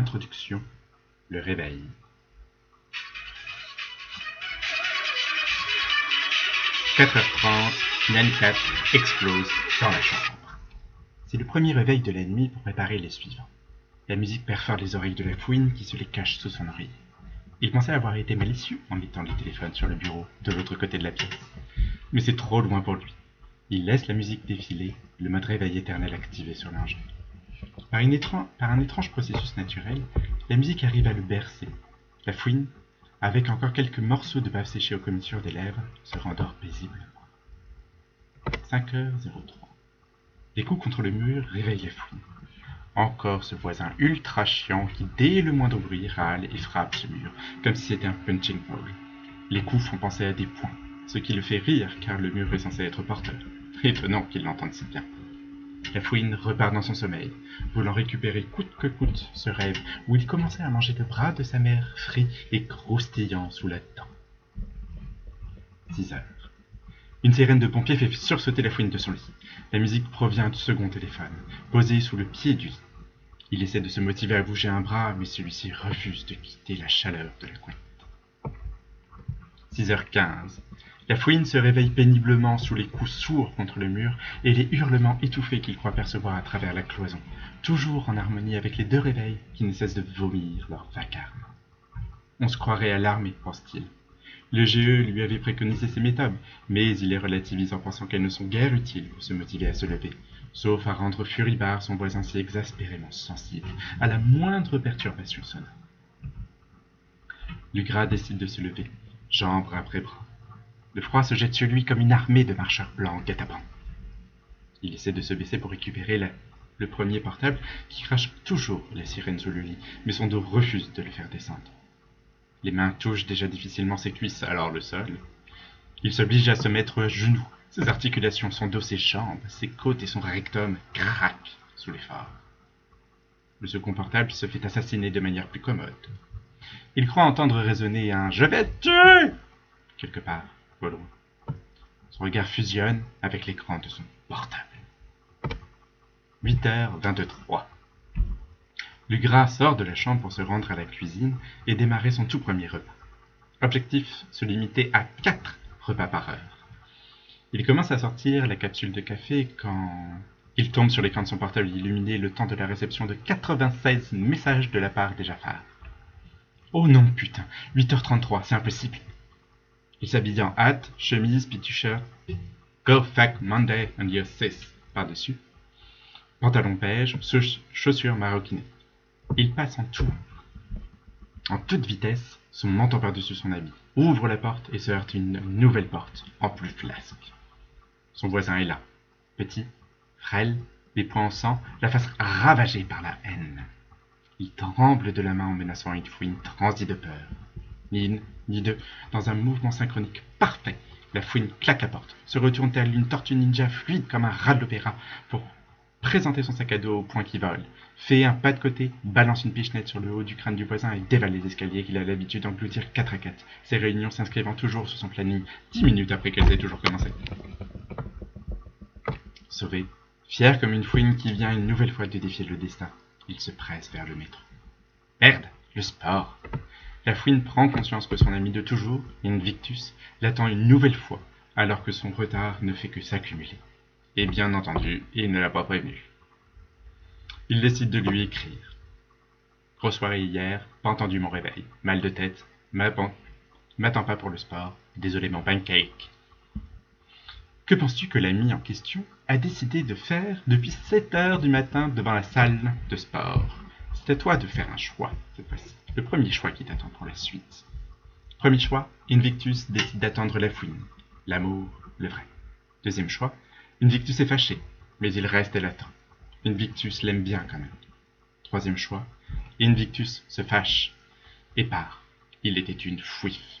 Introduction, le réveil. « 4h30, Nanny Cat explose dans la chambre. C'est le premier réveil de la nuit pour préparer les suivants. La musique perfore les oreilles de la fouine qui se les cache sous son oreiller. Il pensait avoir été malicieux en mettant le téléphone sur le bureau de l'autre côté de la pièce. Mais c'est trop loin pour lui. Il laisse la musique défiler, le mode réveil éternel activé sur l'engin. Par un étrange processus naturel, la musique arrive à le bercer. La fouine, avec encore quelques morceaux de bave séchée aux commissures des lèvres, se rendort paisiblement. 5h03. Des coups contre le mur réveillent la fouine. Encore ce voisin ultra chiant qui, dès le moindre bruit, râle et frappe ce mur, comme si c'était un punching ball. Les coups font penser à des poings, ce qui le fait rire car le mur est censé être porteur. Étonnant qu'il l'entende si bien. La fouine repart dans son sommeil, voulant récupérer coûte que coûte ce rêve où il commençait à manger le bras de sa mère frit et croustillant sous la dent. 6h. Une sirène de pompiers fait sursauter la fouine de son lit. La musique provient du second téléphone, posé sous le pied du lit. Il essaie de se motiver à bouger un bras, mais celui-ci refuse de quitter la chaleur de la couette. 6h15. La fouine se réveille péniblement sous les coups sourds contre le mur et les hurlements étouffés qu'il croit percevoir à travers la cloison, toujours en harmonie avec les deux réveils qui ne cessent de vomir leur vacarme. On se croirait à l'armée, pense-t-il. Le GE lui avait préconisé ces méthodes, mais il les relativise en pensant qu'elles ne sont guère utiles pour se motiver à se lever, sauf à rendre furibard son voisin si exaspérément sensible à la moindre perturbation sonore. Lugras décide de se lever, jambes après bras. Le froid se jette sur lui comme une armée de marcheurs blancs guet-apens. Il essaie de se baisser pour récupérer le premier portable qui crache toujours la sirène sous le lit, mais son dos refuse de le faire descendre. Les mains touchent déjà difficilement ses cuisses, alors le sol. Il s'oblige à se mettre à genoux. Ses articulations, son dos, ses jambes, ses côtes et son rectum craquent sous l'effort. Le second portable se fait assassiner de manière plus commode. Il croit entendre résonner un « Je vais te tuer » quelque part, au loin. Son regard fusionne avec l'écran de son portable. 8h23. Lugras sort de la chambre pour se rendre à la cuisine et démarrer son tout premier repas. Objectif, se limiter à 4 repas par heure. Il commence à sortir la capsule de café quand il tombe sur l'écran de son portable illuminé le temps de la réception de 96 messages de la part des Jafar. Oh non putain, 8h33, c'est impossible. Il s'habille en hâte, chemise, puis t-shirt. Go fuck Monday and your sis par-dessus. Pantalon beige, chaussures maroquinées. Il passe en toute vitesse, son menton par-dessus son habit, ouvre la porte et se heurte une nouvelle porte, en plus flasque. Son voisin est là, petit, frêle, les poings en sang, la face ravagée par la haine. Il tremble de la main en menaçant une fouine transie de peur. Ni une, ni deux, dans un mouvement synchronique parfait, la fouine claque la porte, se retourne telle une tortue ninja fluide comme un rat de l'opéra pour présenter son sac à dos au point qui vole, fait un pas de côté, balance une pichenette sur le haut du crâne du voisin et dévale les escaliers qu'il a l'habitude d'engloutir 4 à 4, ses réunions s'inscrivant toujours sur son planning 10 minutes après qu'elles aient toujours commencé. Sauvé, fier comme une fouine qui vient une nouvelle fois de défier le destin, il se presse vers le métro. Merde, le sport. La fouine prend conscience que son ami de toujours, Invictus, l'attend une nouvelle fois, alors que son retard ne fait que s'accumuler. Et bien entendu, il ne l'a pas prévenu. Il décide de lui écrire. Grosse soirée hier, pas entendu mon réveil, mal de tête, m'attends pas pour le sport, désolé mon pancake. Que penses-tu que l'ami en question a décidé de faire depuis 7h du matin devant la salle de sport? C'est à toi de faire un choix, cette fois-ci. Le premier choix qui t'attend pour la suite. Premier choix, Invictus décide d'attendre la fouine. L'amour, le vrai. Deuxième choix, Invictus est fâché, mais il reste et l'attend. Invictus l'aime bien quand même. Troisième choix, Invictus se fâche et part. Il était une fouiffe.